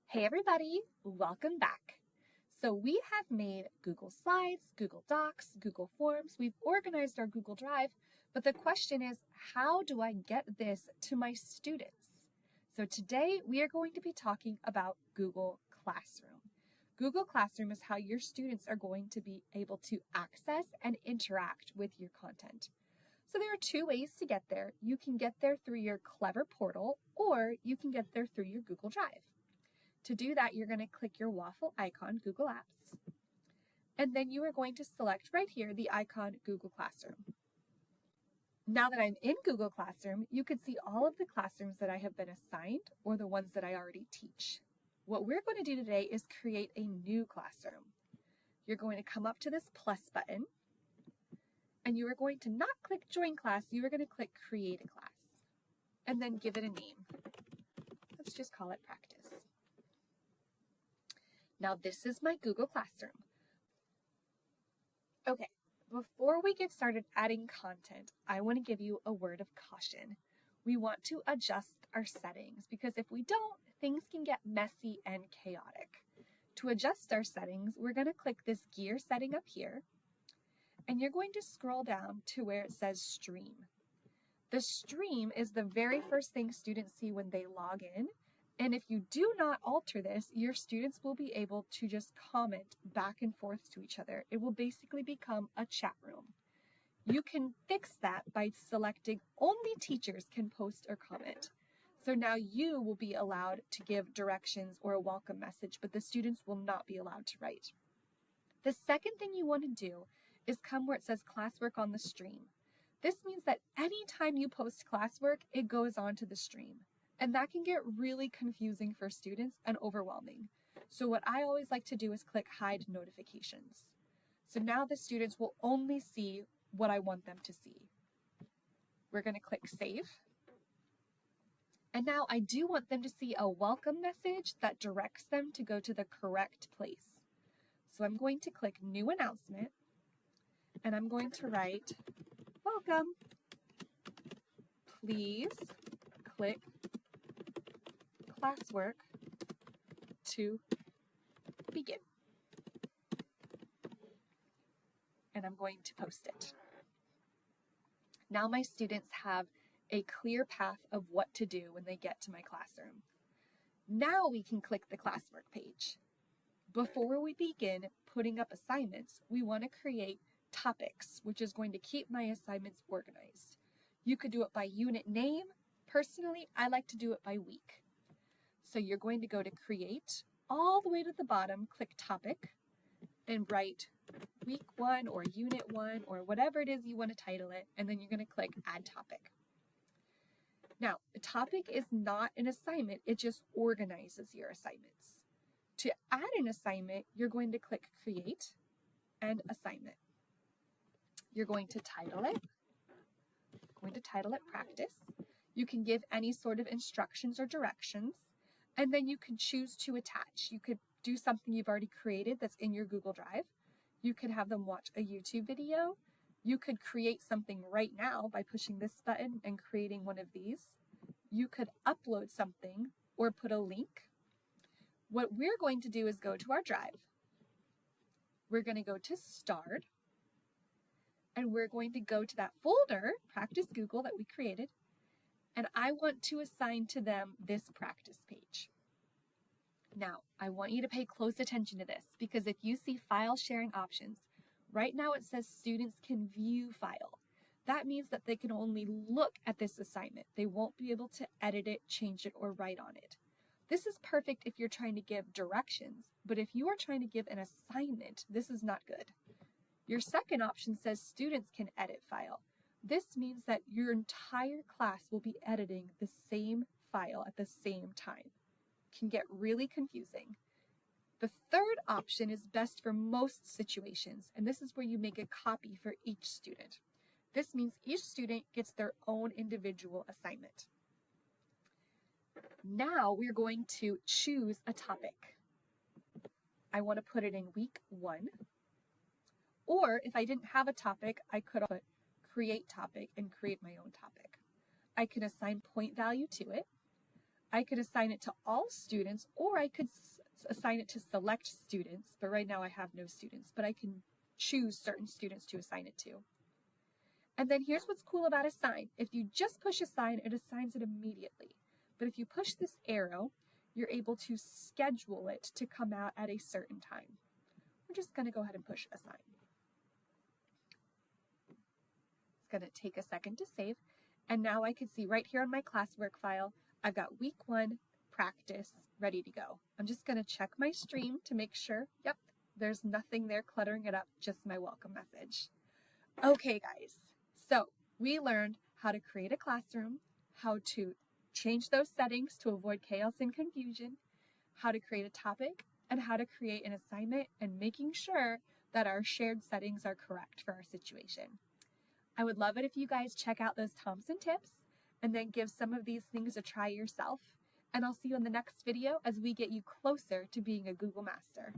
Hey everybody, welcome back. So we have made Google Slides, Google Docs, Google Forms. We've organized our Google Drive, but the question is, how do I get this to my students? So today we are going to be talking about Google Classroom. Google Classroom is how your students are going to be able to access and interact with your content. So there are two ways to get there. You can get there through your Clever portal, or you can get there through your Google Drive. To do that, you're going to click your waffle icon, Google Apps, and then you are going to select right here the icon Google Classroom. Now that I'm in Google Classroom, you can see all of the classrooms that I have been assigned or the ones that I already teach. What we're going to do today is create a new classroom. You're going to come up to this plus button, and you are going to not click Join Class, you are going to click Create a Class, and then give it a name. Let's just call it Practice. Now this is my Google Classroom. Okay, before we get started adding content, I want to give you a word of caution. We want to adjust our settings because if we don't, things can get messy and chaotic. To adjust our settings, we're going to click this gear setting up here, and you're going to scroll down to where it says Stream. The stream is the very first thing students see when they log in. And if you do not alter this, your students will be able to just comment back and forth to each other. It will basically become a chat room. You can fix that by selecting only teachers can post or comment. So now you will be allowed to give directions or a welcome message, but the students will not be allowed to write. The second thing you want to do is come where it says classwork on the stream. This means that anytime you post classwork, it goes onto the stream. And that can get really confusing for students and overwhelming. So what I always like to do is click Hide Notifications. So now the students will only see what I want them to see. We're going to click Save. And now I do want them to see a welcome message that directs them to go to the correct place. So I'm going to click New Announcement, and I'm going to write, Welcome. Please click classwork to begin. And I'm going to post it. Now my students have a clear path of what to do when they get to my classroom. Now we can click the classwork page. Before we begin putting up assignments, we want to create topics, which is going to keep my assignments organized. You could do it by unit name. Personally, I like to do it by week. So you're going to go to Create, all the way to the bottom, click Topic, and write Week 1 or Unit 1 or whatever it is you want to title it, and then you're going to click Add Topic. Now, a topic is not an assignment, it just organizes your assignments. To add an assignment, you're going to click Create and Assignment. You're going to title it. Practice. You can give any sort of instructions or directions, and then you can choose to attach. You could do something you've already created that's in your Google Drive. You could have them watch a YouTube video. You could create something right now by pushing this button and creating one of these. You could upload something or put a link. What we're going to do is go to our drive. We're going to go to Start, and we're going to go to that folder, Practice Google, that we created, and I want to assign to them this practice page. Now, I want you to pay close attention to this because if you see file sharing options, right now it says students can view file. That means that they can only look at this assignment. They won't be able to edit it, change it, or write on it. This is perfect if you're trying to give directions, but if you are trying to give an assignment, this is not good. Your second option says students can edit file. This means that your entire class will be editing the same file at the same time. It can get really confusing. The third option is best for most situations, and this is where you make a copy for each student. This means each student gets their own individual assignment. Now we're going to choose a topic. I want to put it in week 1. Or if I didn't have a topic, I could put Create Topic and create my own topic. I can assign point value to it. I could assign it to all students, or I could assign it to select students, but right now I have no students, but I can choose certain students to assign it to. And then here's what's cool about assign. If you just push assign, it assigns it immediately. But if you push this arrow, you're able to schedule it to come out at a certain time. We're just going to go ahead and push assign. It's going to take a second to save. And now I can see right here on my classwork file, I've got week 1 practice ready to go. I'm just going to check my stream to make sure, yep, there's nothing there cluttering it up, just my welcome message. Okay, guys, so we learned how to create a classroom, how to change those settings to avoid chaos and confusion, how to create a topic, and how to create an assignment, and making sure that our shared settings are correct for our situation. I would love it if you guys check out those Thompson tips and then give some of these things a try yourself. And I'll see you in the next video as we get you closer to being a Google Master.